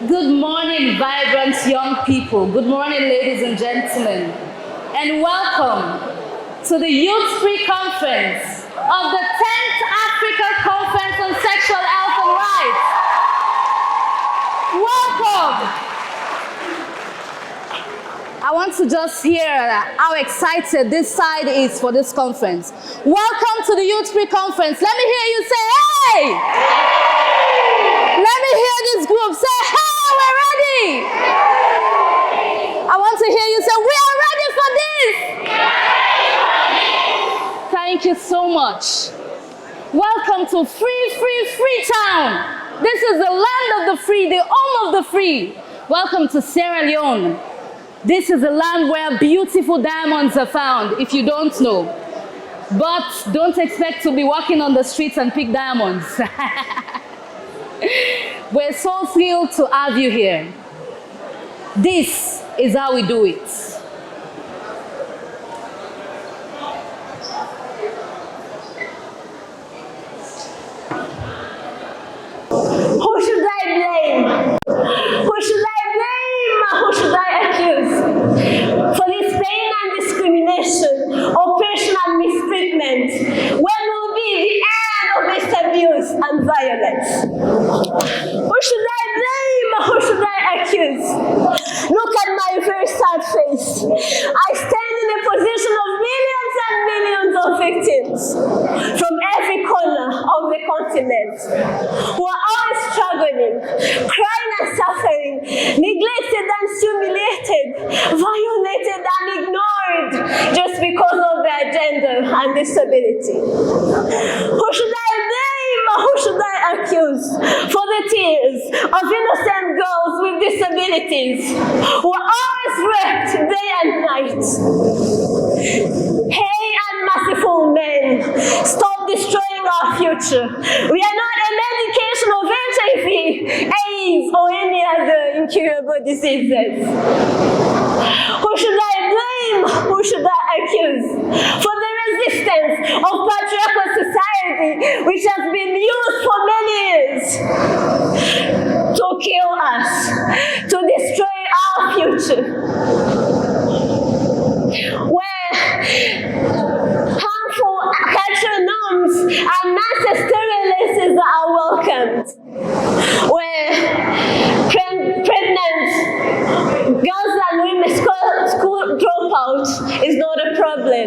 Good morning, vibrant young people. Good morning, ladies and gentlemen. And welcome to the Youth Pre-Conference of the 10th Africa Conference on Sexual Health and Rights. Welcome. I want to just hear how excited this side is for this conference. Welcome to the Youth Pre-Conference. Let me hear you say, hey! Let me hear this group say, hey, we're ready! I want to hear you say, we are ready for this! Thank you so much. Welcome to Free Town. This is the land of the free, the home of the free. Welcome to Sierra Leone. This is a land where beautiful diamonds are found, if you don't know. But don't expect to be walking on the streets and pick diamonds. We're so thrilled to have you here. This is how we do it. Who should I blame? Who should I blame? Who should I accuse? For this pain and discrimination, oppression and mistreatment, when will be the end of this abuse and violence? Who should I blame? Who should I accuse? Look at my very sad face. I stand in the position of millions and millions of victims from every corner of the continent who are always struggling, crying and suffering, neglected and humiliated, violated and ignored just because of their gender and disability. Who should I blame? Who should I accuse for the tears of innocent girls with disabilities who are always raped day and night? Hey, unmerciful men, stop destroying our future. We are not a medication of HIV, AIDS, or any other incurable diseases. Who should I blame? Who should I accuse for the resistance of patriarchal society, which has been used for many years to kill us, to destroy our future? Where harmful cultural norms and mass stereotypes are welcomed, where pregnant girls and women school dropout is not a problem,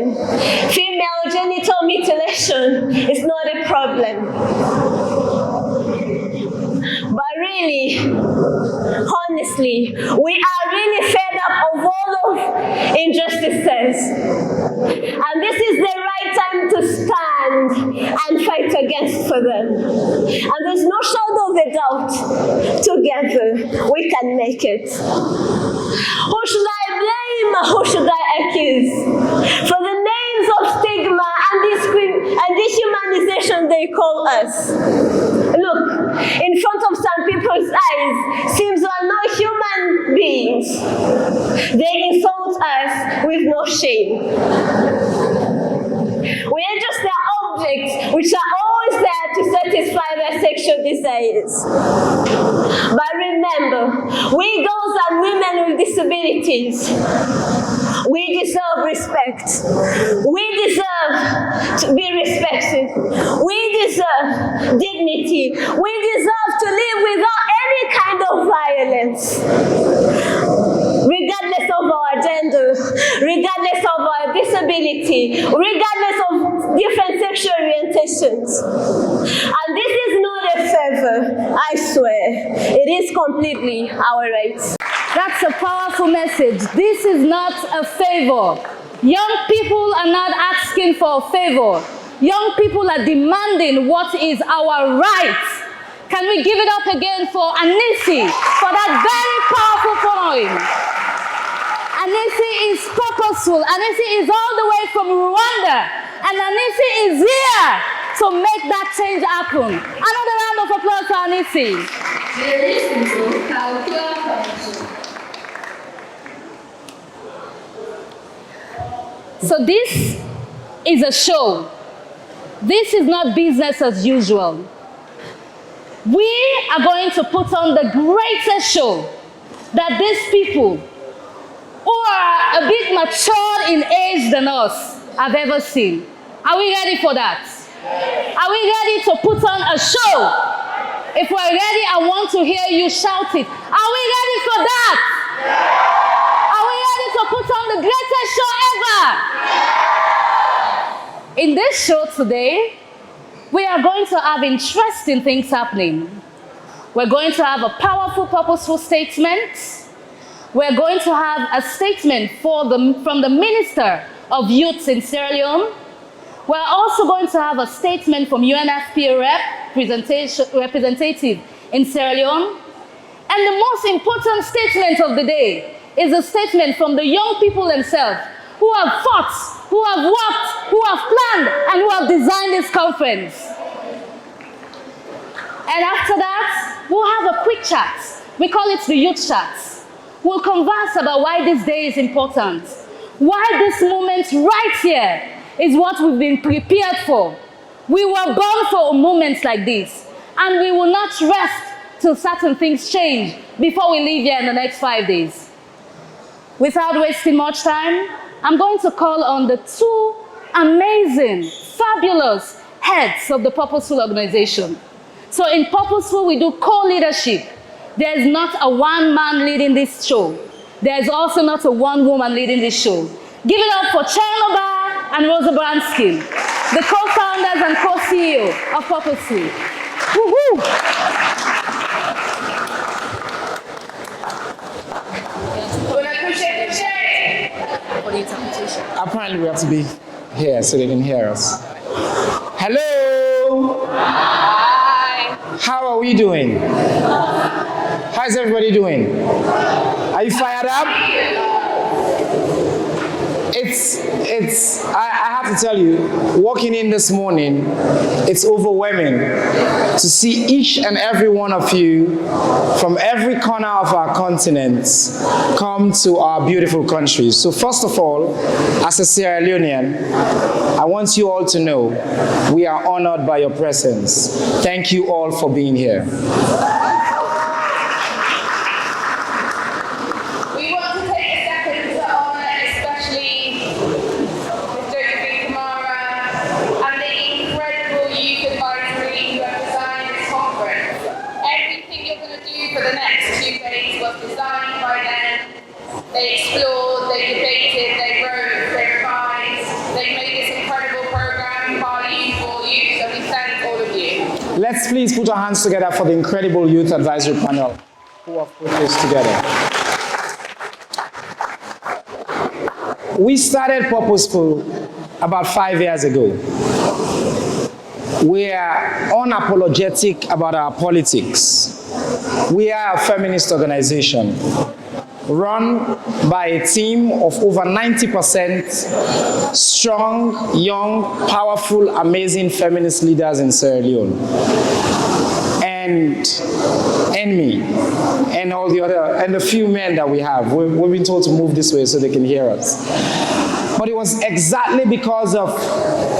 female genital mutilation is not a problem. But really, honestly, we are really fed up of all of injustices. And this is the right time to stand and fight against for them. And there's no shadow of a doubt, together we can make it. Who should I blame? Who should I accuse? For the names of stigma and dehumanization they call us. Look, in front of some people's eyes, seems we are not human beings. They insult us with no shame. We are just their objects, which are always there to satisfy their sexual desires. But remember, we girls and women with disabilities, we deserve respect. We deserve to be respected. We deserve dignity. We deserve to live without any kind of violence. Regardless of our gender, regardless of our disability, regardless of different sexual orientations. And this is not a favor, I swear. It is completely our right. That's a powerful message. This is not a favor. Young people are not asking for a favor. Young people are demanding what is our right. Can we give it up again for Anisi for that very powerful poem? Anisi purposeful. Anisi is all the way from Rwanda. And Anisi is here to make that change happen. Another round of applause for Anisi. So this is a show. This is not business as usual. We are going to put on the greatest show that these people who are a bit matured in age than us have ever seen. Are we ready for that? Are we ready to put on a show? If we're ready, I want to hear you shout it. Are we ready for that? Are we ready to put on the greatest show ever? In this show today, we are going to have interesting things happening. We're going to have a powerful, purposeful statement. We're going to have a statement from the Minister of Youth in Sierra Leone. We're also going to have a statement from UNFPA representative in Sierra Leone. And the most important statement of the day is a statement from the young people themselves who have fought, who have worked, who have planned, and who have designed this conference. And after that, we'll have a quick chat. We call it the youth chat. We'll converse about why this day is important, why this moment right here is what we've been prepared for. We were born for moments like this, and we will not rest till certain things change before we leave here in the next 5 days. Without wasting much time, I'm going to call on the two amazing, fabulous heads of the Purposeful organization. So in Purposeful, we do co-leadership. There's not a one man leading this show. There's also not a one woman leading this show. Give it up for Chernobyl and Rosa Bransky, the co-founders and co-CEO of Purposeful. Woohoo! Apparently we have to be here so they can hear us. Hello! Hi! How are we doing? How's everybody doing? Are you fired up? I have to tell you, walking in this morning, it's overwhelming to see each and every one of you from every corner of our continent come to our beautiful country. So first of all, as a Sierra Leonean, I want you all to know we are honored by your presence. Thank you all for being here. They explored, they debated, they wrote, they revised, they made this incredible program by you, for you, so we thank all of you. Let's please put our hands together for the incredible Youth Advisory Panel who have put this together. We started Purposeful about 5 years ago. We are unapologetic about our politics. We are a feminist organization run by a team of over 90% strong, young, powerful, amazing feminist leaders in Sierra Leone. And me, and all the other, and the few men that we have. We've been told to move this way so they can hear us. But it was exactly because of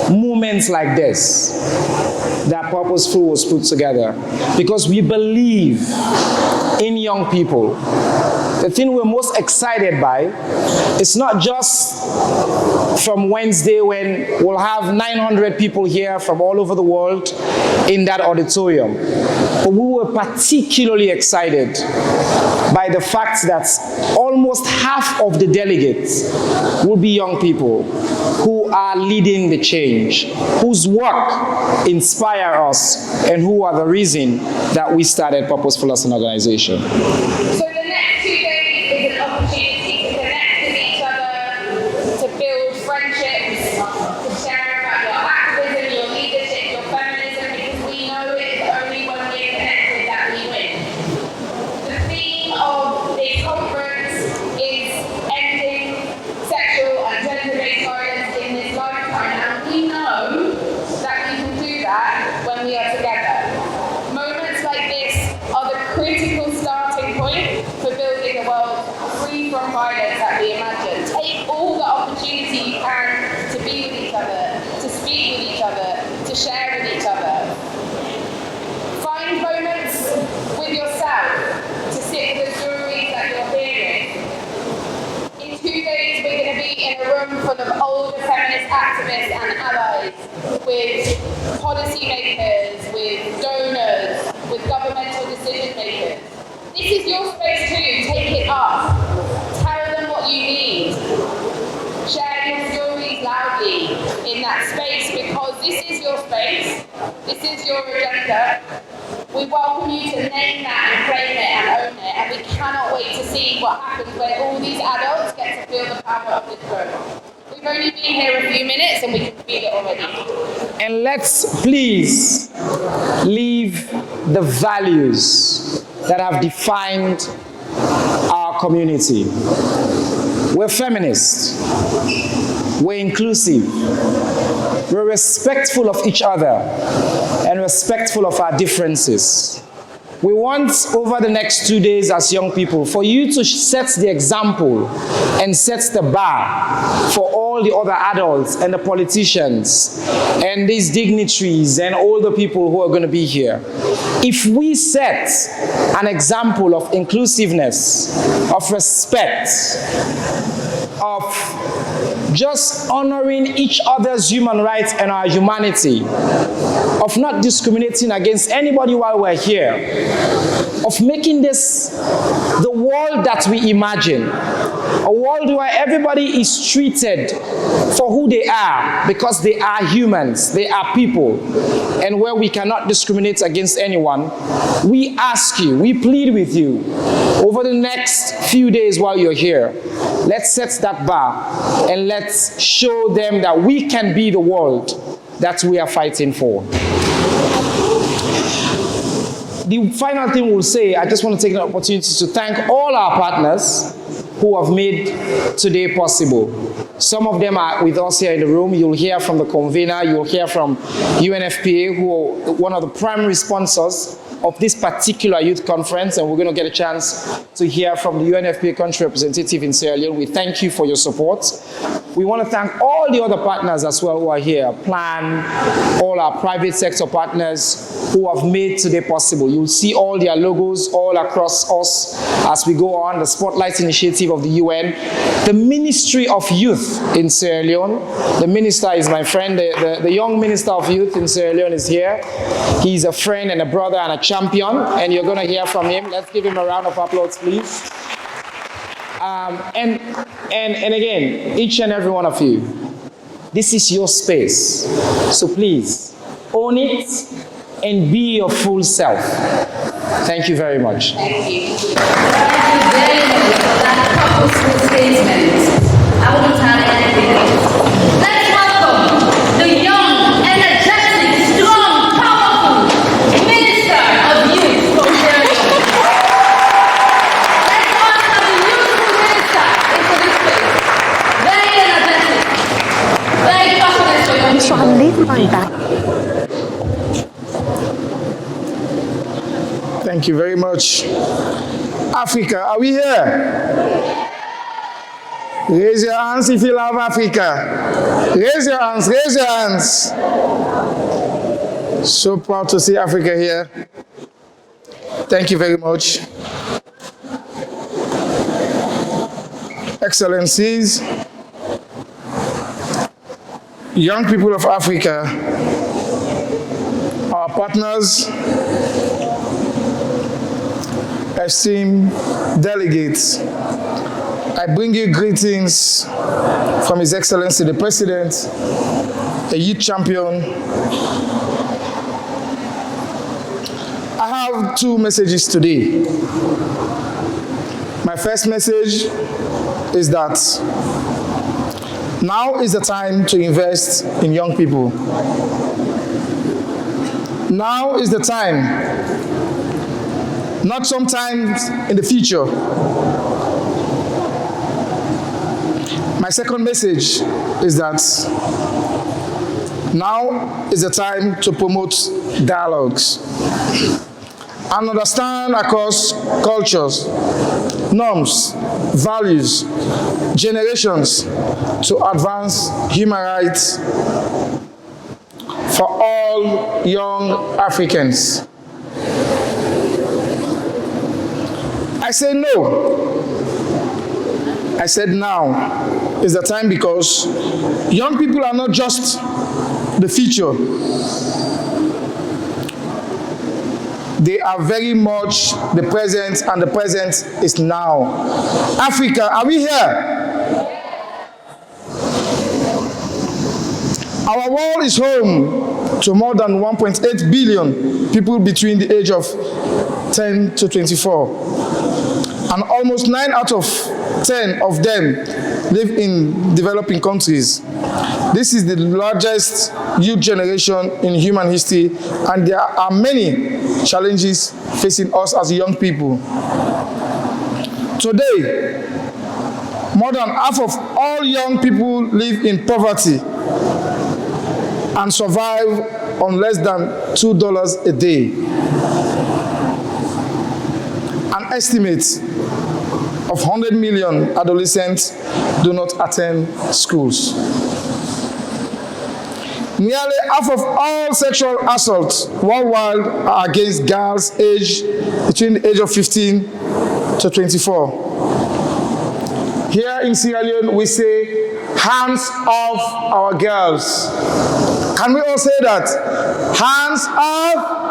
movements like this that Purposeful was put together. Because we believe in young people. The thing we're most excited by is not just from Wednesday when we'll have 900 people here from all over the world in that auditorium, but we were particularly excited by the fact that almost half of the delegates will be young people who are leading the change, whose work inspire us, and who are the reason that we started Purposeful as an organization. So the next 2 days is an opportunity to connect with each other, to build friendships, to share about your activism, your leadership, your feminism, because we know it's only when we're connected that we win. The theme of this conference is ending sexual and from violence that we imagine. Take all the opportunity you can to be with each other, to speak with each other, to share with each other. Find moments with yourself to sit with the stories that you're hearing. In 2 days, we're going to be in a room full of older feminist activists and allies, with policymakers, with donors, with governmental decision makers. This is your space too. Take it up. Tell them what you need. Share your stories loudly in that space, because this is your space. This is your agenda. We welcome you to name that and claim it and own it, and we cannot wait to see what happens when all these adults get to feel the power of this program. We've only been here a few minutes and we can feel it already. And let's please leave the values that have defined our community. We're feminists. We're inclusive. We're respectful of each other and respectful of our differences. We want, over the next 2 days as young people, for you to set the example and set the bar for all the other adults and the politicians and these dignitaries and all the people who are going to be here. If we set an example of inclusiveness, of respect, of just honoring each other's human rights and our humanity, of not discriminating against anybody while we're here, of making this the world that we imagine, a world where everybody is treated for who they are, because they are humans, they are people, and where we cannot discriminate against anyone. We ask you, we plead with you, over the next few days while you're here, let's set that bar and let's show them that we can be the world that we are fighting for. The final thing we'll say, I just want to take an opportunity to thank all our partners who have made today possible. Some of them are with us here in the room. You'll hear from the convener, you'll hear from UNFPA, who are one of the primary sponsors of this particular youth conference, and we're going to get a chance to hear from the UNFPA country representative in Sierra Leone. We thank you for your support. We want to thank all the other partners as well who are here, Plan, all our private sector partners who have made today possible. You'll see all their logos all across us as we go on, the Spotlight Initiative of the UN, the Ministry of Youth in Sierra Leone. The minister is my friend, the young Minister of Youth in Sierra Leone is here. He's a friend and a brother and a champion, and you're going to hear from him. Let's give him a round of applause, please. And again, each and every one of you, this is your space. So please, own it and be your full self. Thank you very much. Thank you. Thank you very much for that purposeful statement. I wouldn't have anything else. Let's welcome the young, energetic, strong, powerful Minister of Youth from Sierra Leone. Let's welcome the youthful minister into this place. Very energetic, very passionate for young people. I'm leaving my back. Thank you very much. Africa, are we here? Raise your hands if you love Africa. Raise your hands, raise your hands. So proud to see Africa here. Thank you very much. Excellencies, young people of Africa, our partners, esteemed delegates, I bring you greetings from His Excellency the President, a youth champion. I have two messages today. My first message is that now is the time to invest in young people. Now is the time, not sometimes in the future. My second message is that now is the time to promote dialogues and understand across cultures, norms, values, generations to advance human rights for all young Africans. I say no. I said now is the time, because young people are not just the future. They are very much the present, and the present is now. Africa, are we here? Our world is home to more than 1.8 billion people between the age of 10 to 24. And almost 9 out of 10 of them live in developing countries. This is the largest youth generation in human history, and there are many challenges facing us as young people. Today, more than half of all young people live in poverty and survive on less than $2 a day. An estimate of 100 million adolescents do not attend schools. Nearly half of all sexual assaults worldwide are against girls aged between the age of 15 to 24. Here in Sierra Leone, we say, hands off our girls. Can we all say that? Hands off.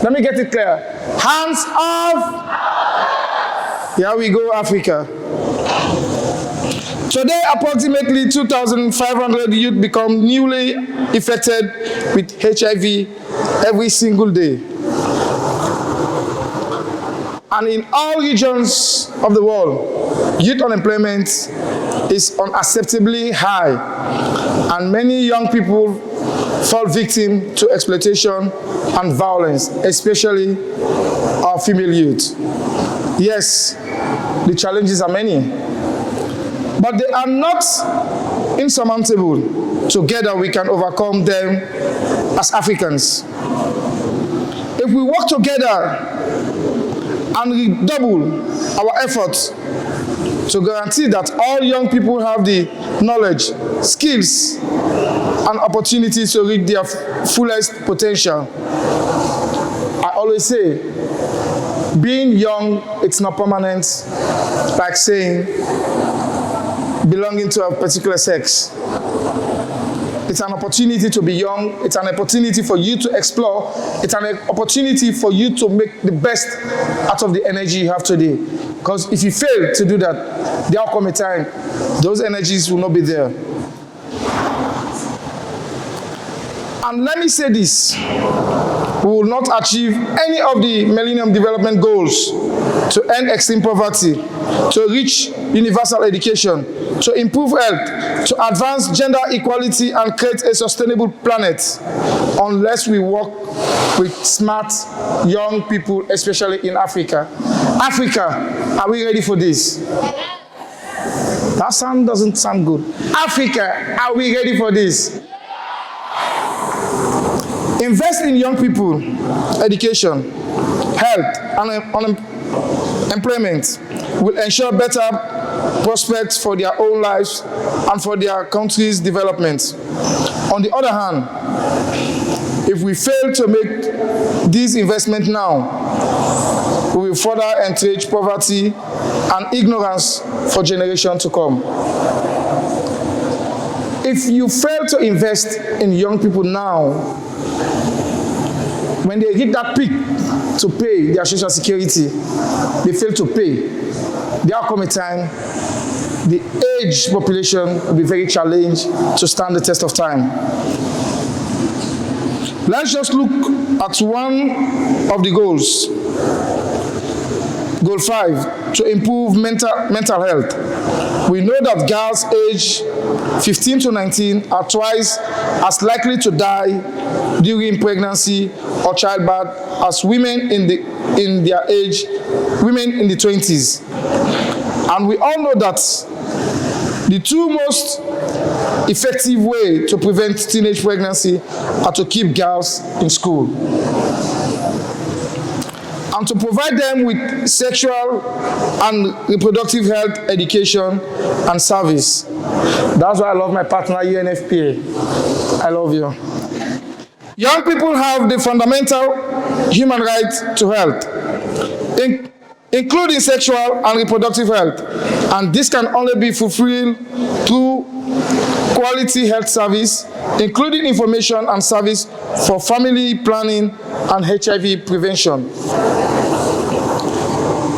Let me get it clear. Hands off. Here we go, Africa. Today, approximately 2,500 youth become newly infected with HIV every single day. And in all regions of the world, youth unemployment is unacceptably high, and many young people fall victim to exploitation and violence, especially our female youth. Yes, the challenges are many, but they are not insurmountable. Together we can overcome them as Africans. If we work together and redouble our efforts to guarantee that all young people have the knowledge, skills, and opportunities to reach their fullest potential. I always say, being young, it's not permanent, like saying belonging to a particular sex. It's an opportunity to be young. It's an opportunity for you to explore. It's an opportunity for you to make the best out of the energy you have today. Because if you fail to do that, there will come a time those energies will not be there. And let me say this, we will not achieve any of the Millennium Development Goals to end extreme poverty, to reach universal education, to improve health, to advance gender equality and create a sustainable planet, unless we work with smart young people, especially in Africa. Africa, are we ready for this? That sound doesn't sound good. Africa, are we ready for this? Invest in young people, education, health, and employment will ensure better prospects for their own lives and for their country's development. On the other hand, if we fail to make these investments now, we will further entrench poverty and ignorance for generations to come. If you fail to invest in young people now, when they hit that peak to pay their social security, they fail to pay. There will come a time the aged population will be very challenged to stand the test of time. Let's just look at one of the goals. Goal 5, to improve mental health. We know that girls aged 15 to 19 are twice as likely to die during pregnancy or childbirth as women in the 20s. And we all know that the two most effective ways to prevent teenage pregnancy are to keep girls in school. and to provide them with sexual and reproductive health education and service. That's why I love my partner, UNFPA. I love you. Young people have the fundamental human right to health, including sexual and reproductive health, and this can only be fulfilled through quality health service, including information and service for family planning and HIV prevention.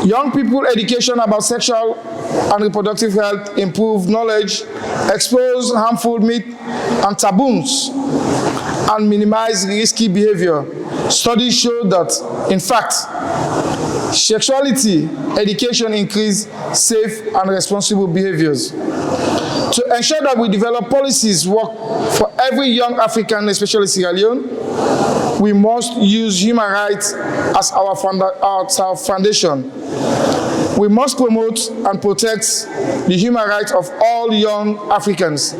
Young people education about sexual and reproductive health improve knowledge, expose harmful myths and taboos, and minimize risky behavior. Studies show that, in fact, sexuality education increases safe and responsible behaviors. To ensure that we develop policies work for every young African, especially Sierra Leone, we must use human rights as our foundation. We must promote and protect the human rights of all young Africans,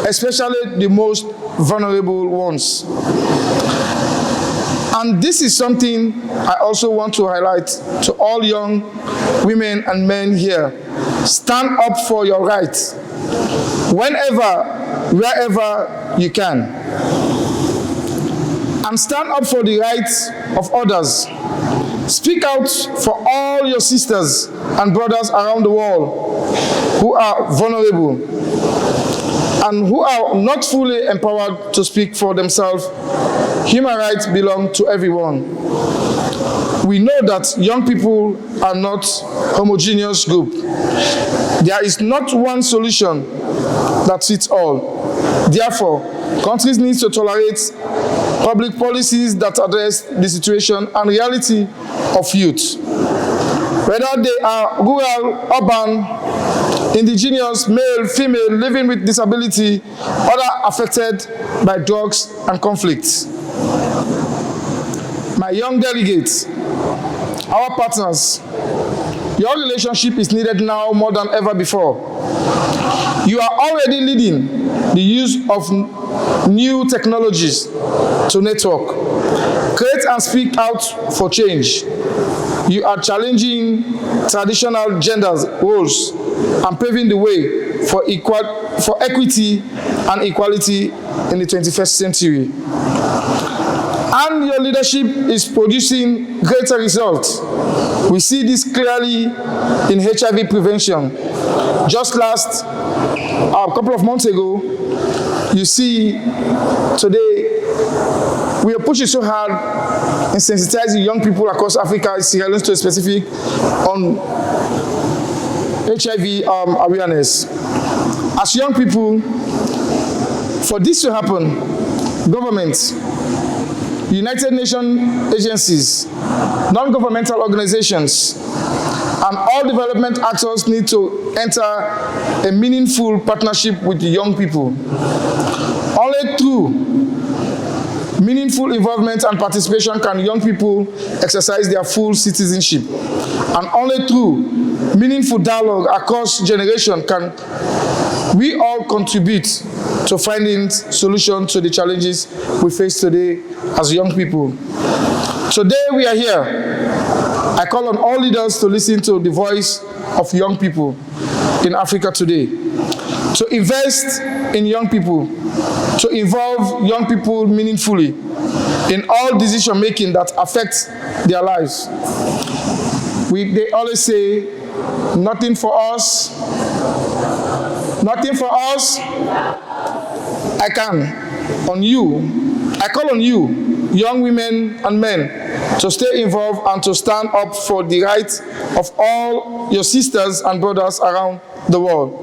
especially the most vulnerable ones. And this is something I also want to highlight to all young women and men here. Stand up for your rights, whenever, wherever you can. And stand up for the rights of others. Speak out for all your sisters and brothers around the world who are vulnerable and who are not fully empowered to speak for themselves. Human rights belong to everyone. We know that young people are not a homogeneous group. There is not one solution that fits all. Therefore, countries need to tolerate public policies that address the situation and reality of youth. Whether they are rural, urban, indigenous, male, female, living with disability, other affected by drugs and conflicts. My young delegates, our partners, your relationship is needed now more than ever before. You are already leading the use of new technologies to network. Create and speak out for change. You are challenging traditional gender roles and paving the way for equity and equality in the 21st century. And your leadership is producing greater results. We see this clearly in HIV prevention. Just a couple of months ago, you see today, we are pushing so hard in sensitizing young people across Africa, Sierra Leone to specific, on HIV awareness. As young people, for this to happen, governments, United Nations agencies, non-governmental organizations, and all development actors need to enter a meaningful partnership with the young people. Only through meaningful involvement and participation can young people exercise their full citizenship. And only through meaningful dialogue across generations can we all contribute to finding solutions to the challenges we face today as young people. Today we are here. I call on all leaders to listen to the voice of young people in Africa today, to invest in young people, to involve young people meaningfully in all decision making that affects their lives. They always say, nothing for us, nothing for us. I call on you, young women and men, to stay involved and to stand up for the rights of all your sisters and brothers around the world.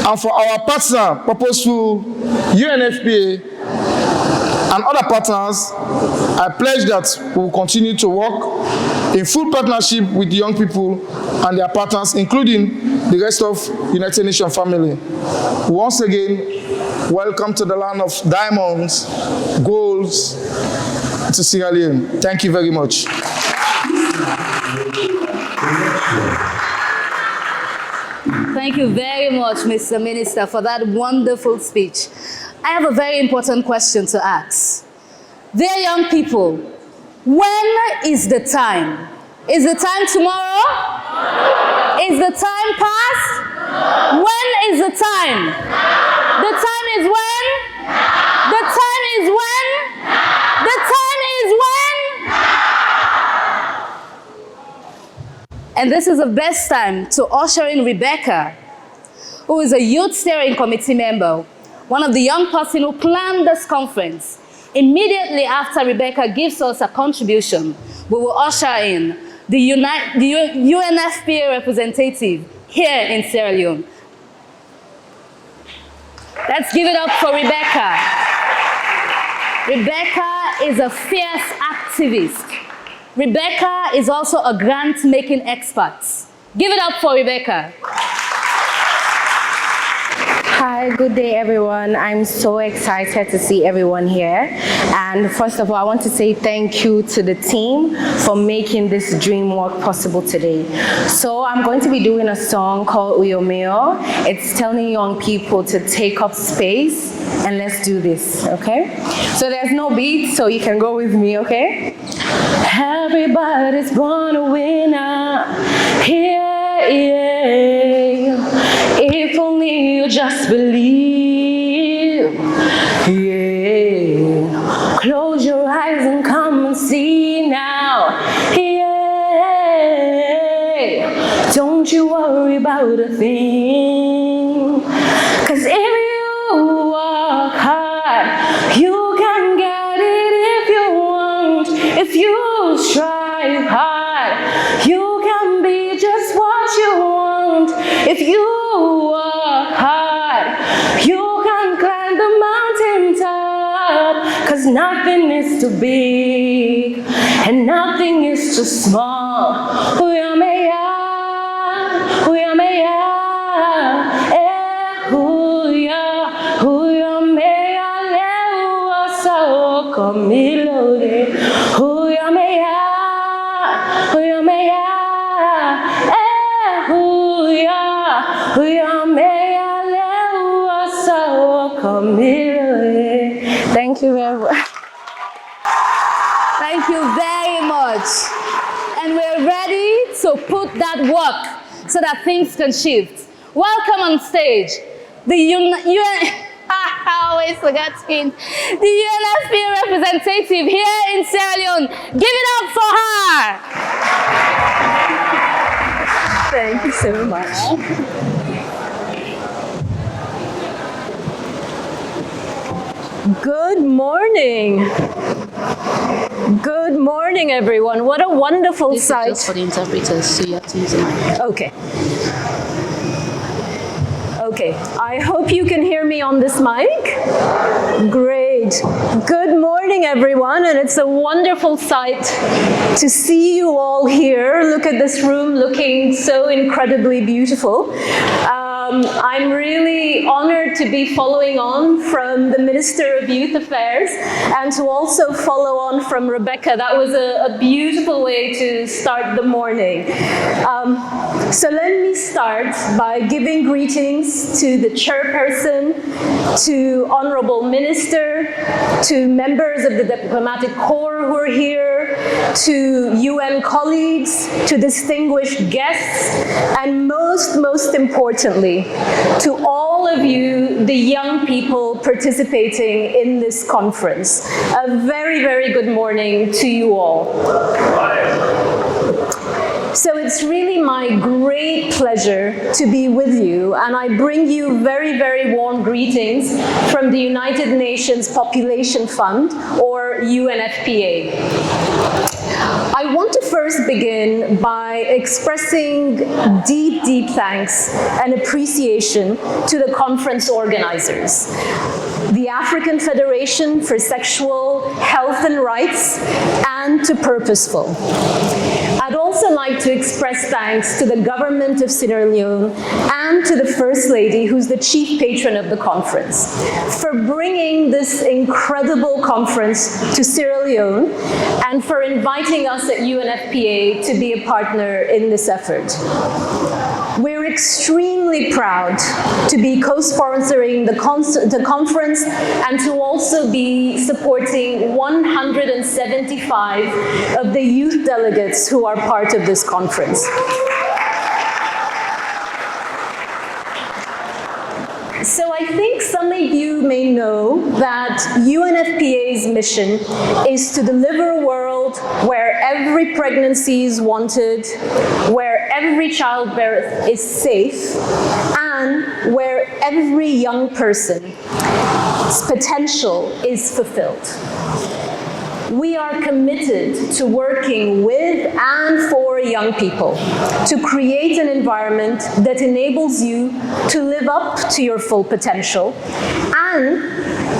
And for our partner, purposeful UNFPA and other partners, I pledge that we will continue to work in full partnership with the young people and their partners, including the rest of United Nations family. Once again, welcome to the land of diamonds, golds, to Sierra Leone. Thank you very much. Thank you very much, Mr. Minister, for that wonderful speech. I have a very important question to ask. Dear young people, When is the time? Is the time tomorrow? Is the time past? When is the time? The time is when? The time is when? The time is when? And this is the best time to usher in Rebecca, who is a youth steering committee member, one of the young person who planned this conference. Immediately after Rebecca gives us a contribution, we will usher in the UNFPA representative here in Sierra Leone. Let's give it up for Rebecca. Rebecca is a fierce activist. Rebecca is also a grant-making expert. Give it up for Rebecca. Hi, good day everyone. I'm so excited to see everyone here. And first of all, I want to say thank you to the team for making this dream work possible today. So I'm going to be doing a song called Uyo Meo. It's telling young people to take up space and let's do this, okay? So there's no beat, so you can go with me, okay? Everybody's born a winner. Yeah. If only you just believe, yeah. Close your eyes and come and see now, yeah. Don't you worry about a thing, 'cause if you work hard, you can get it if you want. If you strive hard, you can be just what you want. If you work hard, you can climb the mountaintop, 'cause nothing is too big and nothing is too small. Uyo meya, uyo meya lewa sao komilode. Uyo meya, uyo meya lewa sao komilode. Thank you very much. Thank you very much. And we're ready to put that work so that things can shift. Welcome on stage, the I always forgot it. The UNFPA representative here in Sierra Leone. Give it up for her. Thank you so much. Good morning. Good morning, everyone. What a wonderful This sight. is just for the interpreters, so you have to use the mic. Okay. Okay, I hope you can hear me on this mic. Great. Good morning, everyone, and it's a wonderful sight to see you all here. Look at this room looking so incredibly beautiful. I'm really honored to be following on from the Minister of Youth Affairs and to also follow on from Rebecca. That was a beautiful way to start the morning. So let me start by giving greetings to the chairperson, to Honorable Minister, to members of the Diplomatic Corps who are here, to UN colleagues, to distinguished guests, and most importantly, to all of you, the young people participating in this conference. A very, very good morning to you all. So it's really my great pleasure to be with you, and I bring you very, very warm greetings from the United Nations Population Fund, or UNFPA. I want to first begin by expressing deep, deep thanks and appreciation to the conference organizers, the African Federation for Sexual Health and Rights, and to Purposeful. I'd also like to express thanks to the government of Sierra Leone and to the First Lady, who's the chief patron of the conference, for bringing this incredible conference to Sierra Leone and for inviting us at UNFPA to be a partner in this effort. We're extremely proud to be co-sponsoring the conference and to also be supporting 175 of the youth delegates who are part of this conference. So I think some of you may know that UNFPA's mission is to deliver a world where every pregnancy is wanted, where every childbirth is safe, and where every young person's potential is fulfilled. We are committed to working with and for young people to create an environment that enables you to live up to your full potential and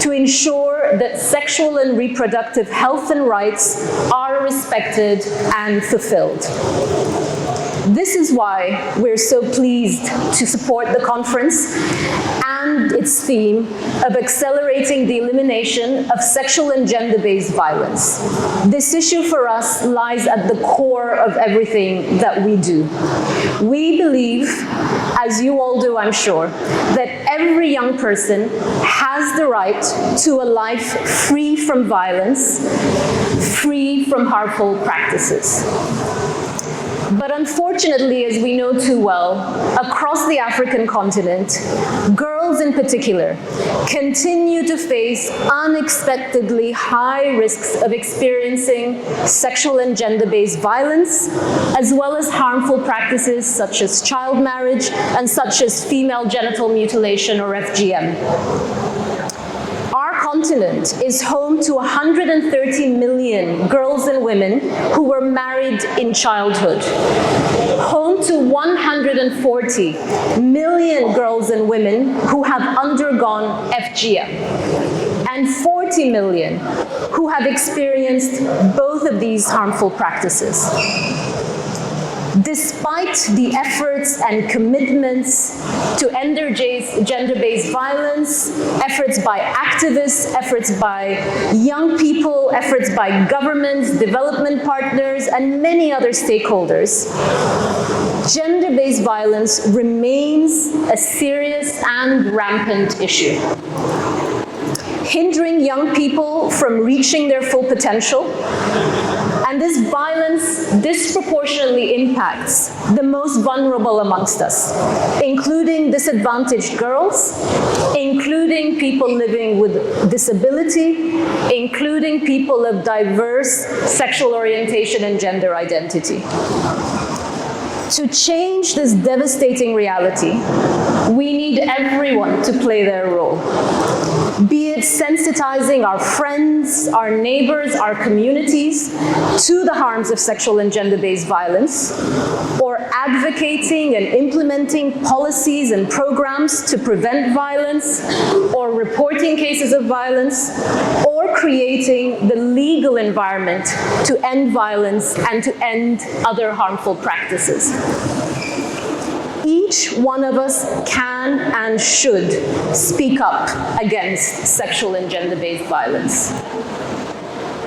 to ensure that sexual and reproductive health and rights are respected and fulfilled. This is why we're so pleased to support the conference and its theme of accelerating the elimination of sexual and gender-based violence. This issue for us lies at the core of everything that we do. We believe, as you all do, I'm sure, that every young person has the right to a life free from violence, free from harmful practices. But unfortunately, as we know too well, across the African continent, girls in particular continue to face unexpectedly high risks of experiencing sexual and gender-based violence, as well as harmful practices such as child marriage and such as female genital mutilation or FGM. Our continent is home to 130 million girls and women who were married in childhood, home to 140 million girls and women who have undergone FGM, and 40 million who have experienced both of these harmful practices. Despite the efforts and commitments to end gender-based violence, efforts by activists, efforts by young people, efforts by governments, development partners, and many other stakeholders, gender-based violence remains a serious and rampant issue, hindering young people from reaching their full potential. And this violence disproportionately impacts the most vulnerable amongst us, including disadvantaged girls, including people living with disability, including people of diverse sexual orientation and gender identity. To change this devastating reality, we need everyone to play their role. Be it sensitizing our friends, our neighbors, our communities to the harms of sexual and gender-based violence, or advocating and implementing policies and programs to prevent violence, or reporting cases of violence, or creating the legal environment to end violence and to end other harmful practices. Each one of us can and should speak up against sexual and gender-based violence.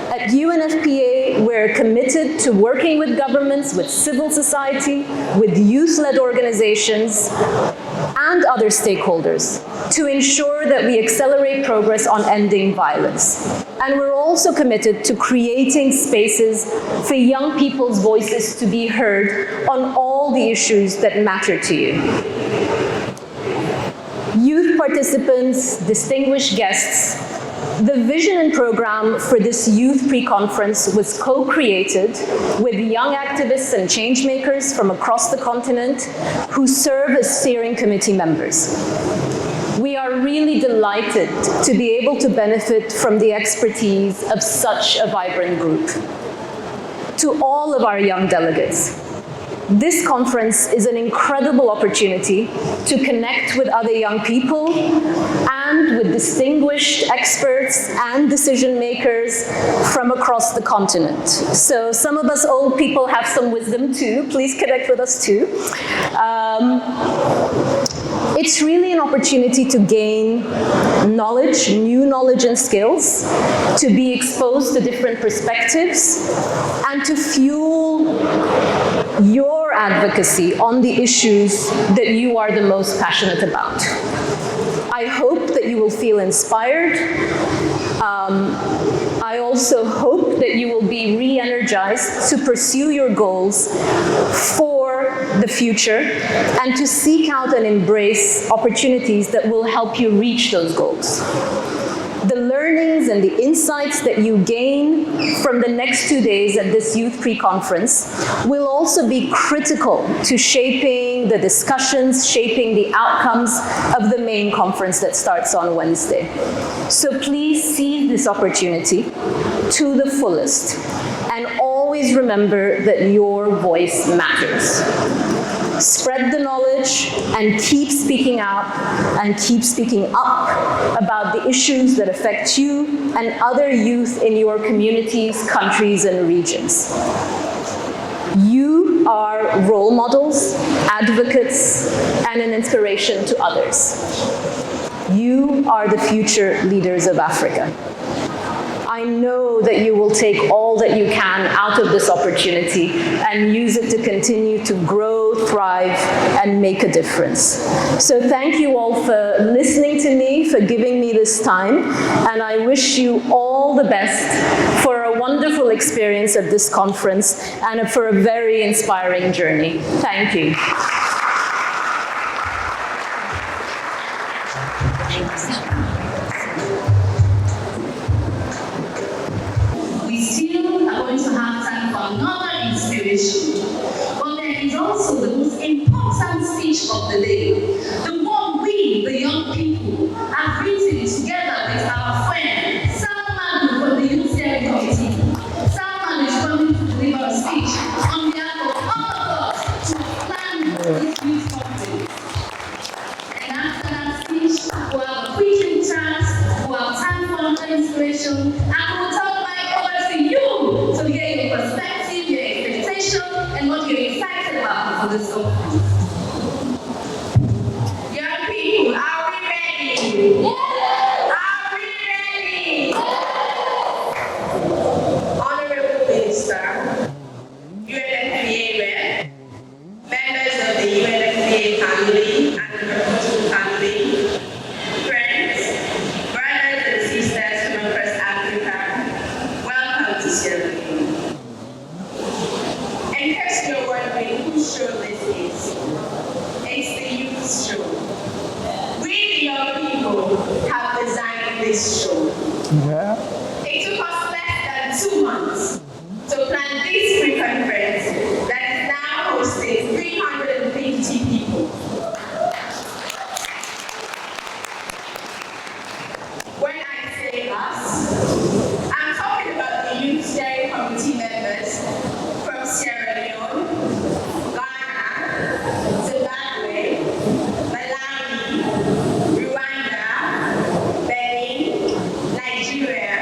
At UNFPA, we're committed to working with governments, with civil society, with youth-led organizations, and other stakeholders to ensure that we accelerate progress on ending violence. And we're also committed to creating spaces for young people's voices to be heard on all the issues that matter to you. Youth participants, distinguished guests, the vision and program for this youth pre-conference was co-created with young activists and changemakers from across the continent who serve as steering committee members. We are really delighted to be able to benefit from the expertise of such a vibrant group. To all of our young delegates, this conference is an incredible opportunity to connect with other young people and with distinguished experts and decision makers from across the continent. So some of us old people have some wisdom too. Please connect with us too. It's really an opportunity to gain knowledge, new knowledge and skills, to be exposed to different perspectives, and to fuel your advocacy on the issues that you are the most passionate about. I hope that you will feel inspired. I also hope that you will be re-energized to pursue your goals for the future and to seek out and embrace opportunities that will help you reach those goals. The learnings and the insights that you gain from the next 2 days at this youth pre-conference will also be critical to shaping the discussions, shaping the outcomes of the main conference that starts on Wednesday. So please seize this opportunity to the fullest and always remember that your voice matters. Spread the knowledge and keep speaking out and keep speaking up about the issues that affect you and other youth in your communities, countries, and regions. You are role models, advocates, and an inspiration to others. You are the future leaders of Africa. I know that you will take all that you can out of this opportunity and use it to continue to grow, thrive, and make a difference. So thank you all for listening to me, for giving me this time, and I wish you all the best for a wonderful experience at this conference and for a very inspiring journey. Thank you. We still are going to have time for another inspiration. But there is also the most important speech of the day. The one we, the young people, have written together with our friend, Salman from the Youth Steering Committee. Salman is coming to deliver a speech on behalf of all of us to plan this youth conference. And after that speech, we'll have a quick chat, we'll have time for another inspiration, and we'll talk you to get your perspective, your expectation, and what you're excited about for this conference. Young people, are we ready? Yes. Are we ready? Yes. Honorable Minister, UNFPA rep, members of the UNFPA family and the proposal family, friends, brothers and sisters from across Africa, welcome to Sierra Leone. In case you're wondering whose show this is, it's the youth show. We, the young people, have designed this show. Yeah. It took us less than 2 months to plan this pre-conference that is now hosting 350 people. When I say us, I'm talking about the Youth Steering Committee members from Sierra Leone, Ghana, Zimbabwe, Malawi, Rwanda, Benin, Nigeria,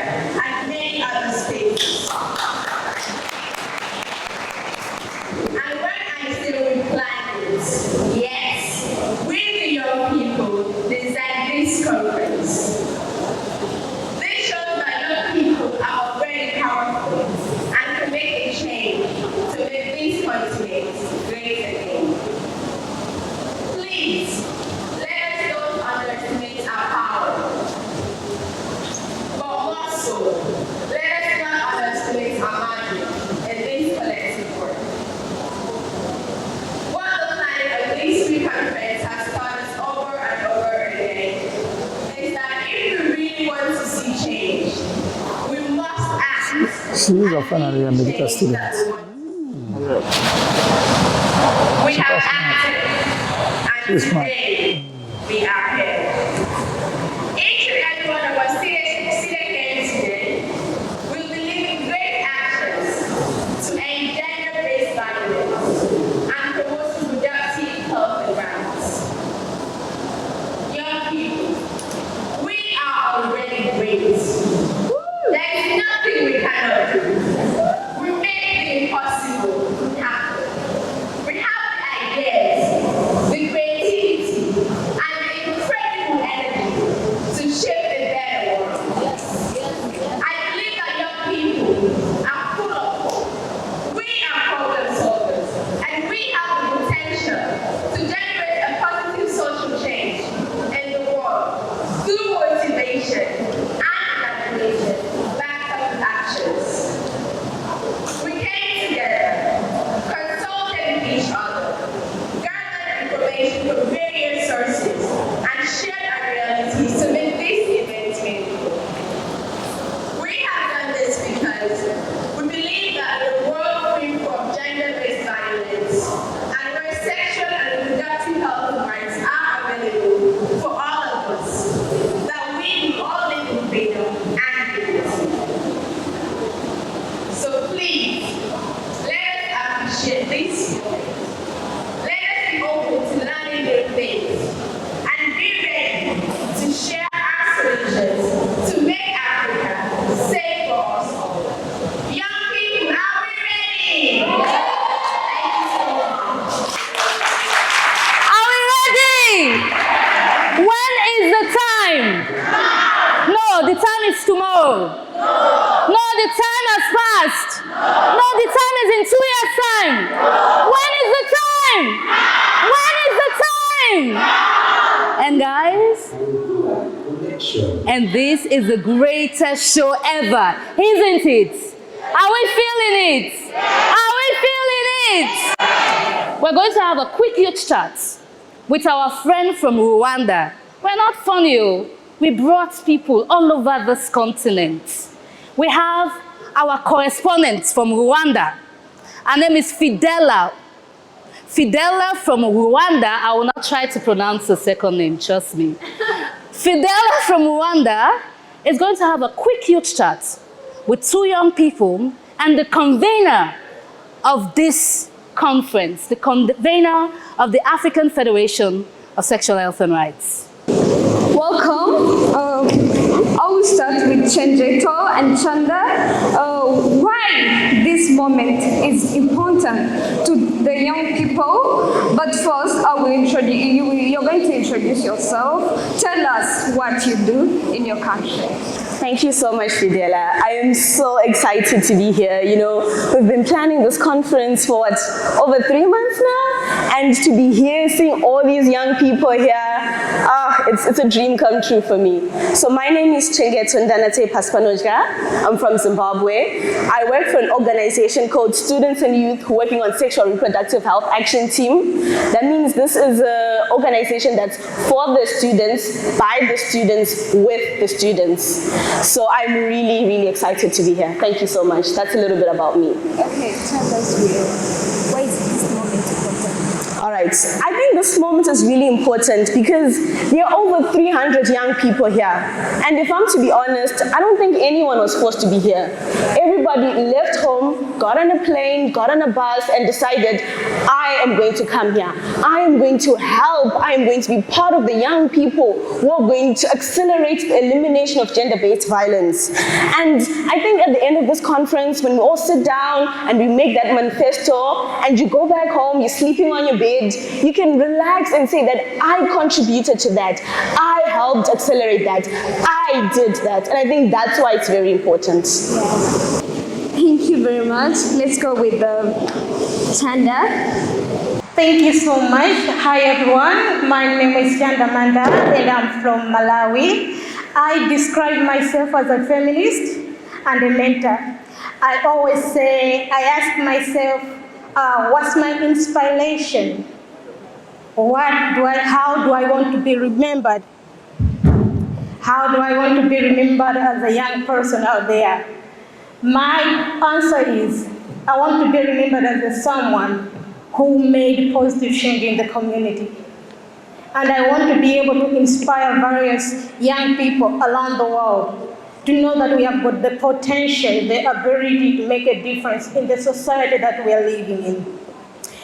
and many other states. And when I say we planned it, yes, we the young people designed this conference. This shows that young people are already powerful and can make a change to make this continent great again. Please, let us don't underestimate our power. But more so, let us not underestimate our margin in this collective work. What the planning of this pre-conference has taught us over and over again is that if we really want to see change, we must act. She is a Plenary and medical student. We have acted, and today we are here. Each and every one of us seated here today will be living great actions to end gender-based violence and promote productive health environments. Young people, we are already great. There is nothing we cannot do. We make the impossible happen. We have the ideas, the creativity, and the incredible No, the time has passed. No, the time is in 2 years' time. When is the time? When is the time? And guys, and this is the greatest show ever, isn't it? Are we feeling it? Are we feeling it? We're going to have a quick youth chat with our friend from Rwanda. We're not funny, we brought people all over this continent. We have our correspondent from Rwanda. Her name is Fidela. Fidela from Rwanda. I will not try to pronounce the second name, trust me. Fidela from Rwanda is going to have a quick youth chat with 2 young people and the convener of this conference, the convener of the African Federation of Sexual Health and Rights. Welcome. I will start with Chenjeto and Chanda. Why this moment is important to the young people. But first, I will introduce you. You're going to introduce yourself. Tell us what you do in your country. Thank you so much, Fidela. I am so excited to be here. You know, we've been planning this conference for what, over 3 months now? And to be here, seeing all these young people here, it's a dream come true for me. So my name is Chengeto Ndanate Paspanojga. I'm from Zimbabwe. I work for an organization called Students and Youth Working on Sexual Reproductive Health Action Team. That means this is an organization that's for the students, by the students, with the students. So I'm really, really excited to be here. Thank you so much. That's a little bit about me. Okay, tell us why is this moment important? All right, I think this moment is really important because there are over 300 young people here. And if I'm to be honest, I don't think anyone was forced to be here. Everybody left home, got on a plane, got on a bus, and decided, I am going to come here. I am going to help. I am going to be part of the young people who are going to accelerate the elimination of gender-based violence. And I think at the end of this conference, when we all sit down and we make that manifesto, and you go back home, you're sleeping on your bed, you can relax and say that I contributed to that. I helped accelerate that. I did that. And I think that's why it's very important. Thank you very much. Let's go with Chanda. Thank you so much. Hi everyone. My name is Chanda Manda and I'm from Malawi. I describe myself as a feminist and a mentor. I always say, I ask myself, what's my inspiration? How do I want to be remembered? How do I want to be remembered as a young person out there? My answer is, I want to be remembered as someone who made positive change in the community. And I want to be able to inspire various young people around the world to know that we have got the potential, the ability to make a difference in the society that we are living in.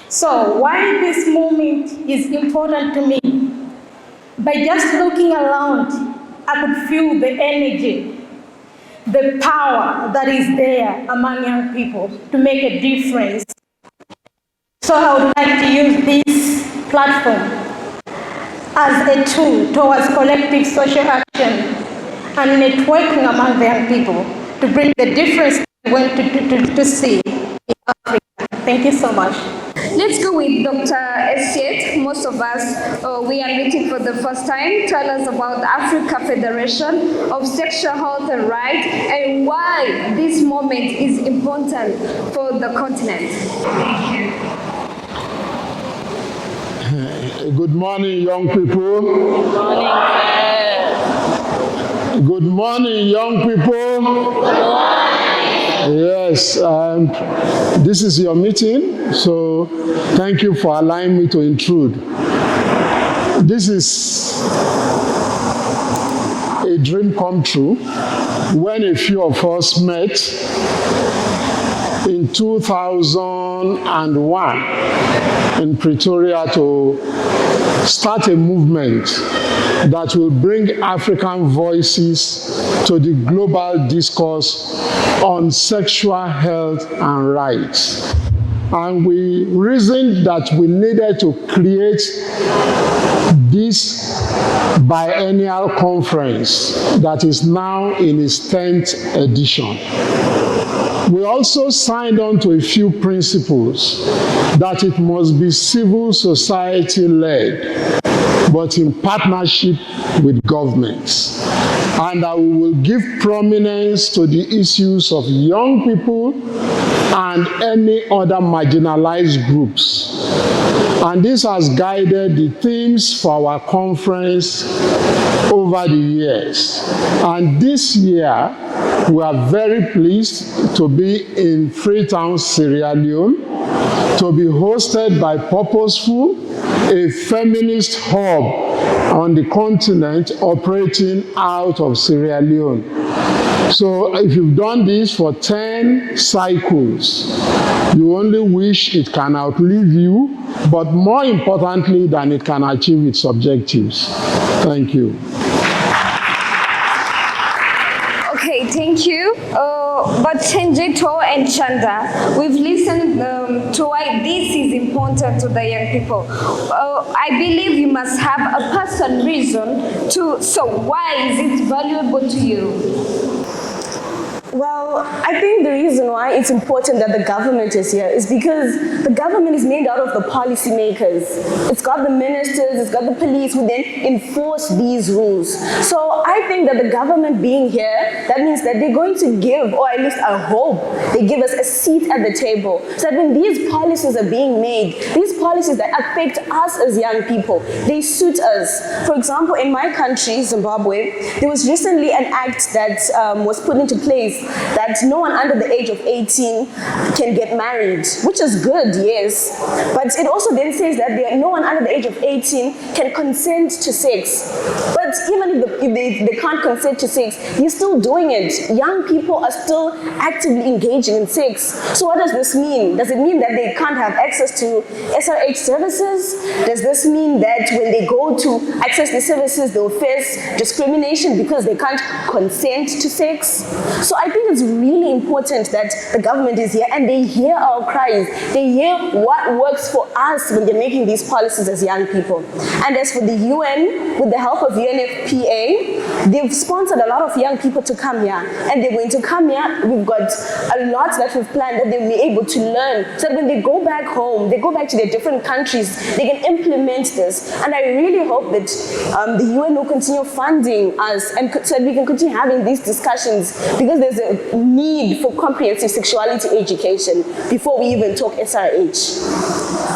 So why this moment is important to me? By just looking around, I could feel the energy, the power that is there among young people to make a difference. So I would like to use this platform as a tool towards collective social action and networking among the young people to bring the difference we want to see in Africa. Thank you so much. Let's go with Dr. Esiet. Most of us, we are meeting for the first time. Tell us about the Africa Federation of Sexual Health and Rights and why this moment is important for the continent. Thank you. Good morning, young people. Good morning, Good morning, young people. Good morning. Yes, this is your meeting, so thank you for allowing me to intrude. This is a dream come true when a few of us met in 2001 in Pretoria to start a movement that will bring African voices to the global discourse on sexual health and rights. And we reasoned that we needed to create this biennial conference that is now in its 10th edition. We also signed on to a few principles that it must be civil society led, but in partnership with governments, and that we will give prominence to the issues of young people and any other marginalized groups. And this has guided the themes for our conference over the years. And this year, we are very pleased to be in Freetown, Sierra Leone, to be hosted by Purposeful, a feminist hub on the continent operating out of Sierra Leone. So if you've done this for 10 cycles, you only wish it can outlive you, but more importantly than it can achieve its objectives. Thank you. Okay, thank you. But Chenjeto and Chanda, we've listened to why this is important to the young people. I believe you must have a personal reason so why is it valuable to you? Well, I think the reason why it's important that the government is here is because the government is made out of the policymakers. It's got the ministers, it's got the police who then enforce these rules. So I think that the government being here, that means that they're going to give, or at least I hope, they give us a seat at the table. So that when these policies are being made, these policies that affect us as young people, they suit us. For example, in my country, Zimbabwe, there was recently an act that was put into place that no one under the age of 18 can get married, which is good, yes. But it also then says that no one under the age of 18 can consent to sex. But even if they can't consent to sex, you're still doing it. Young people are still actively engaging in sex. So what does this mean? Does it mean that they can't have access to SRH services? Does this mean that when they go to access the services, they'll face discrimination because they can't consent to sex? So I think it's really important that the government is here and they hear our cries. They hear what works for us when they're making these policies as young people. And as for the UN, with the help of UNFPA, they've sponsored a lot of young people to come here. And they're going to come here. We've got a lot that we've planned that they'll be able to learn. So that when they go back home, they go back to their different countries, they can implement this. And I really hope that the UN will continue funding us and so that we can continue having these discussions, because there's a need for comprehensive sexuality education before we even talk SRH.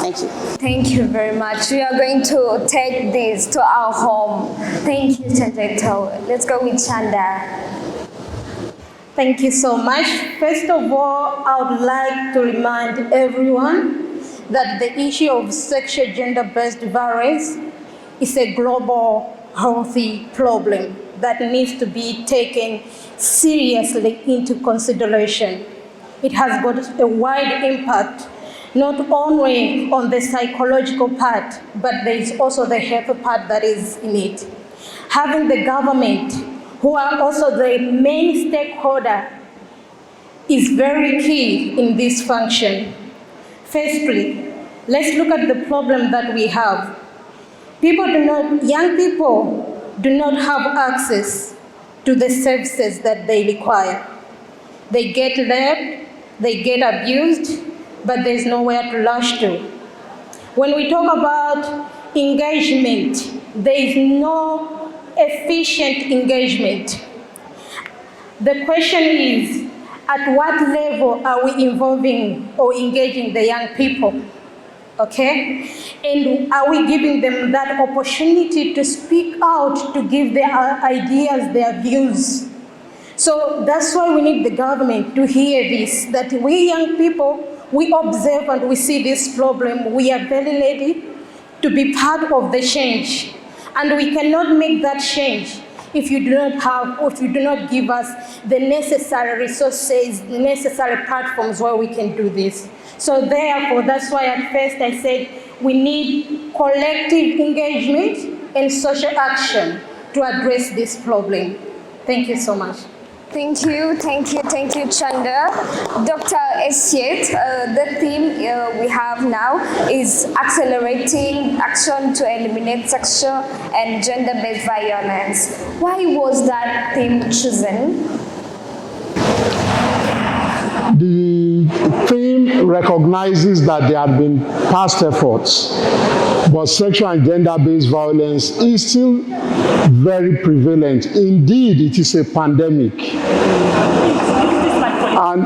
Thank you. Thank you very much. We are going to take this to our home. Thank you, Chenjeto. Let's go with Chanda. Thank you so much. First of all, I would like to remind everyone that the issue of sexual gender-based violence is a global healthy problem that needs to be taken seriously into consideration. It has got a wide impact, not only on the psychological part, but there is also the health part that is in it. Having the government, who are also the main stakeholder, is very key in this function. Firstly, let's look at the problem that we have. Young people do not have access to the services that they require. They get raped, they get abused, but there's nowhere to rush to. When we talk about engagement, there is no efficient engagement. The question is, at what level are we involving or engaging the young people? Okay? And are we giving them that opportunity to speak out, to give their ideas, their views? So that's why we need the government to hear this, that we young people, we observe and we see this problem. We are very ready to be part of the change. And we cannot make that change if you do not have, or if you do not give us the necessary resources, the necessary platforms where we can do this. So therefore, that's why at first I said we need collective engagement and social action to address this problem. Thank you so much. Thank you, Chanda. Dr. ACSHR, the theme we have now is accelerating action to eliminate sexual and gender-based violence. Why was that theme chosen? The theme recognizes that there have been past efforts, but sexual and gender-based violence is still very prevalent. Indeed, it is a pandemic. And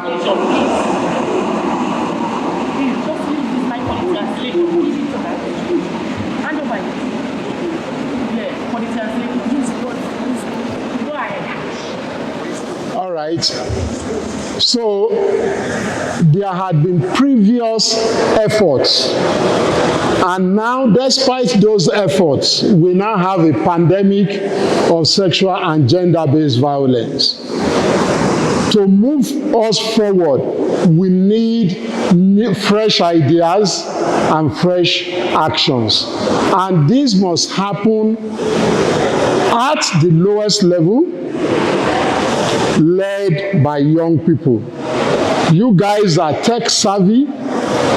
all right. So there had been previous efforts, and now despite those efforts, we now have a pandemic of sexual and gender-based violence. To move us forward, we need fresh ideas and fresh actions. And this must happen at the lowest level, led by young people. You guys are tech savvy.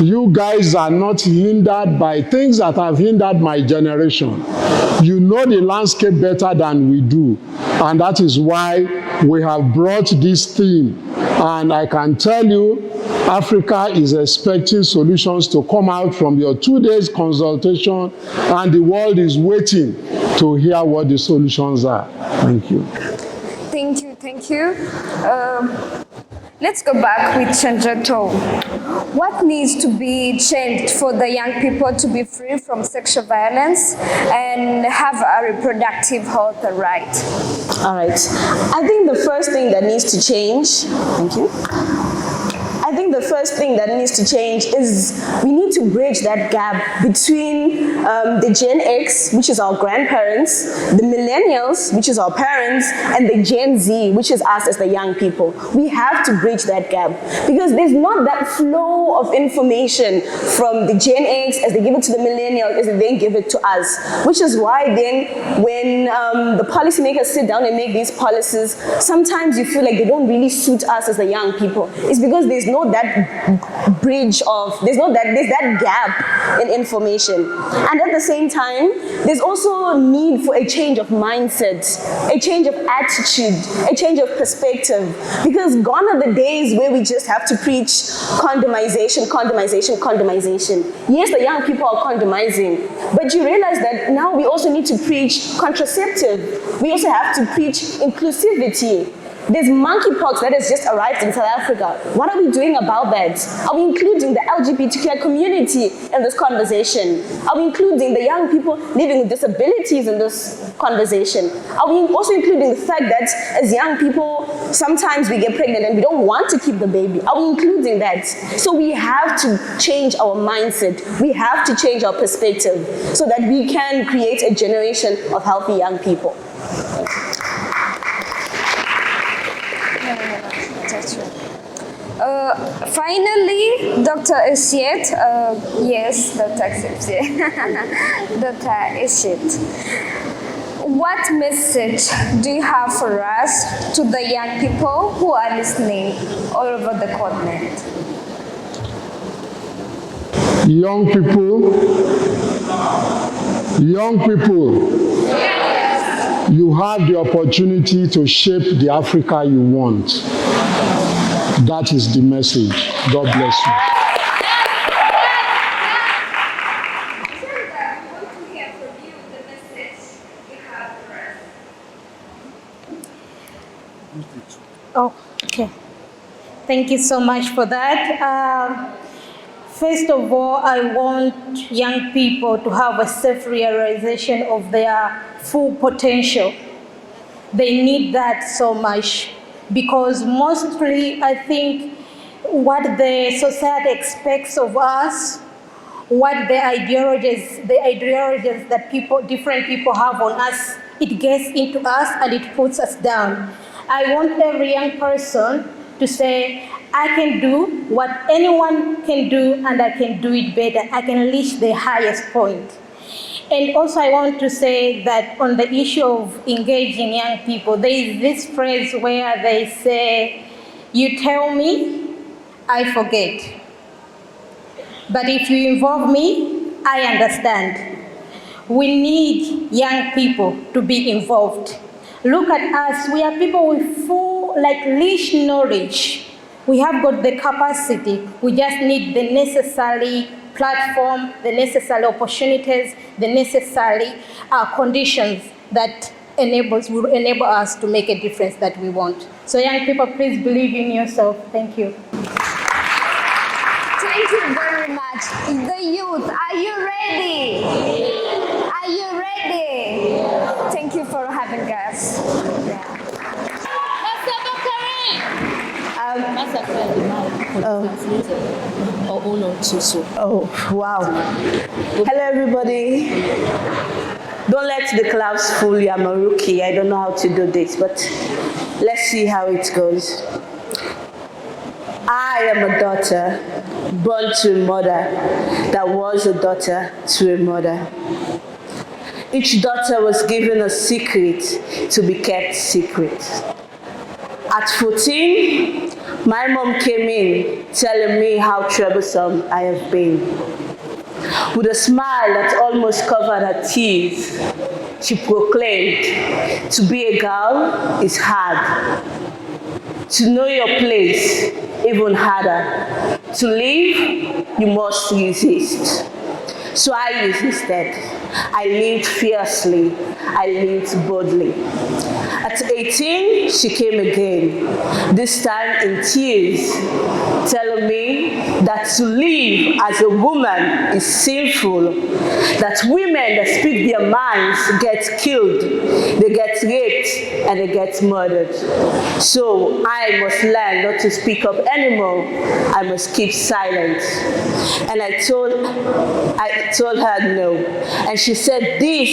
You guys are not hindered by things that have hindered my generation. You know the landscape better than we do. And that is why we have brought this theme. And I can tell you, Africa is expecting solutions to come out from your 2 days consultation, and the world is waiting to hear what the solutions are. Thank you. Thank you, thank you. Let's go back with Chanjato. What needs to be changed for the young people to be free from sexual violence and have a reproductive health right? All right. I think the first thing that needs to change, thank you. I think the first thing that needs to change is we need to bridge that gap between the Gen X, which is our grandparents, the millennials, which is our parents, and the Gen Z, which is us as the young people. We have to bridge that gap because there's not that flow of information from the Gen X as they give it to the millennials as they then give it to us, which is why then when the policymakers sit down and make these policies, sometimes you feel like they don't really suit us as the young people. It's because there's no that bridge of, there's that gap in information. And at the same time, there's also a need for a change of mindset, a change of attitude, a change of perspective. Because gone are the days where we just have to preach condomization, condomization, condomization. Yes, the young people are condomizing, but you realize that now we also need to preach contraceptive. We also have to preach inclusivity. There's monkeypox that has just arrived in South Africa. What are we doing about that? Are we including the LGBTQI community in this conversation? Are we including the young people living with disabilities in this conversation? Are we also including the fact that as young people, sometimes we get pregnant and we don't want to keep the baby? Are we including that? So we have to change our mindset. We have to change our perspective so that we can create a generation of healthy young people. Finally, Dr. ACSHR, yes, Dr. ACSHR, Dr. ACSHR, what message do you have for us to the young people who are listening all over the continent? Young people, you have the opportunity to shape the Africa you want. That is the message. God bless you. Oh, okay. Thank you so much for that. First of all, I want young people to have a self-realization of their full potential. They need that so much. Because mostly, I think what the society expects of us, what the ideologies that different people have on us, it gets into us and it puts us down. I want every young person to say, I can do what anyone can do and I can do it better. I can reach the highest point. And also I want to say that on the issue of engaging young people, there is this phrase where they say, you tell me, I forget. But if you involve me, I understand. We need young people to be involved. Look at us, we are people with full, rich knowledge. We have got the capacity. We just need the necessary platform, the necessary opportunities, the necessary conditions that will enable us to make a difference that we want. So young people, please believe in yourself. Thank you. Thank you very much. The youth, are you ready? Are you ready? Thank you for having us. Oh, wow. Hello, everybody. Don't let the clouds fool you. I'm a rookie. I don't know how to do this, but let's see how it goes. I am a daughter born to a mother that was a daughter to a mother. Each daughter was given a secret to be kept secret. At 14, my mom came in telling me how troublesome I have been. With a smile that almost covered her tears, she proclaimed, to be a girl is hard. To know your place, even harder. To live, you must resist. So I resisted. I lived fiercely. I lived boldly. At 18, she came again, this time in tears, telling me that to live as a woman is sinful, that women that speak their minds get killed, they get raped, and they get murdered. So I must learn not to speak up anymore. I must keep silent. And I told her no. And she said, this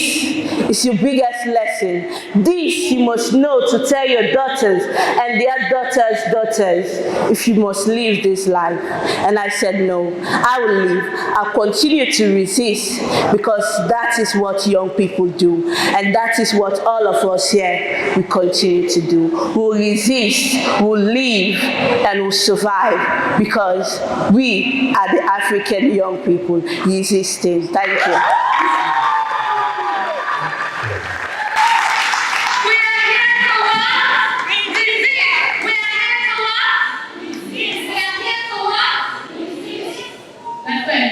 is your biggest lesson. This you must know to tell your daughters and their daughters if you must live this life. And I said, no, I will live. I'll continue to resist because that is what young people do. And that is what all of us here will continue to do. We'll resist, we'll live, and we'll survive because we are the African young people resisting. Thank you.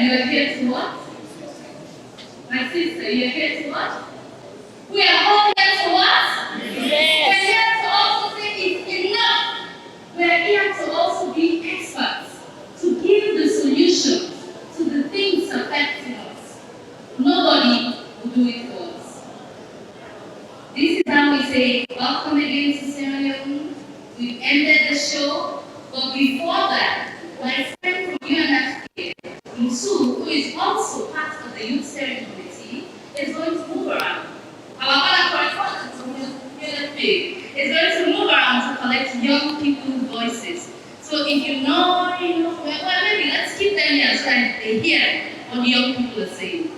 You are here to what? My sister, you are here to what? We are all here to what? Yes. We are here to also say it's enough. We are here to also be experts, to give the solution to the things affecting us. Nobody will do it for us. This is how we say, welcome again to Sierra Leone. We've ended the show, but before that, my friend from UNFPA, Musu, who is also part of the Youth Steering Committee, is going to move around. Our other correspondent from UNFPA is going to move around to collect young people's voices. So if you know, well, maybe let's keep them here so that they hear what the young people are saying.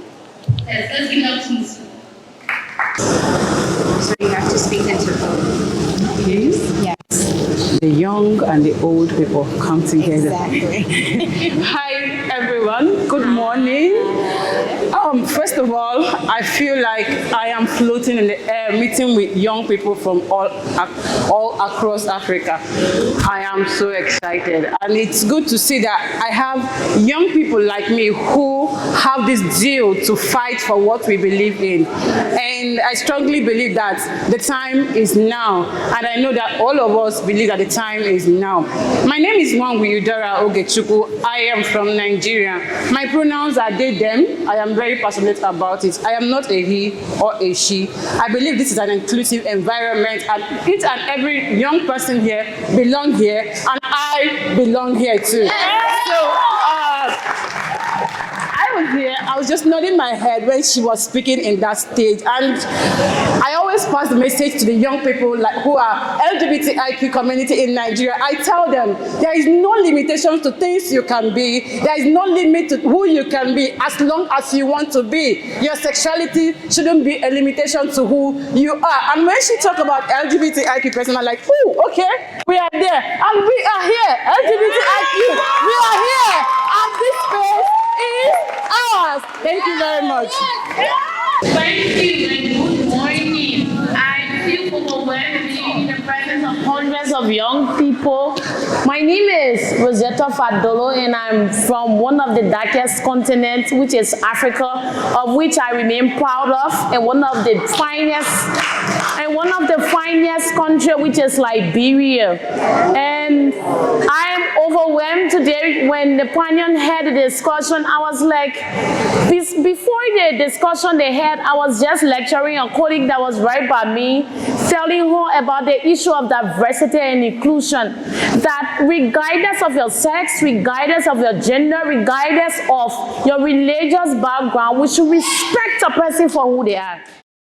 Let's give it up to Musu. So you have to speak into both. Please? Yes. The young and the old people come together. Exactly. Hi everyone, good morning. First of all, I feel like I am floating in the air, meeting with young people from all across Africa. I am so excited, and it's good to see that I have young people like me who have this zeal to fight for what we believe in. And I strongly believe that the time is now, and I know that all of us believe that the time is now. My name is Nwangwiyudara Ogechukwu. I am from Nigeria. My pronouns are they, them. I am very passionate about it. I am not a he or a she. I believe this is an inclusive environment, and each and every young person here belong here, and I belong here too. So I was here I was just nodding my head when she was speaking in that stage. And I always pass the message to the young people who are LGBTIQ community in Nigeria. I tell them there is no limitation to things you can be. There is no limit to who you can be as long as you want to be. Your sexuality shouldn't be a limitation to who you are. And when she talked about LGBTIQ person, I'm like, oh, okay, we are there. And we are here. LGBTIQ, we are here. And this space is ours. Thank you very much. Thank you and good morning. I feel overwhelmed being in the presence of hundreds of young people. My name is Rosetta Fadolo and I'm from one of the darkest continents, which is Africa, of which I remain proud of, and one of the finest country, which is Liberia. And I'm overwhelmed today. When the panel had the discussion, I was like, before the discussion they had, I was just lecturing a colleague that was right by me, telling her about the issue of diversity and inclusion, that regardless of your sex, regardless of your gender, regardless of your religious background, we should respect a person for who they are.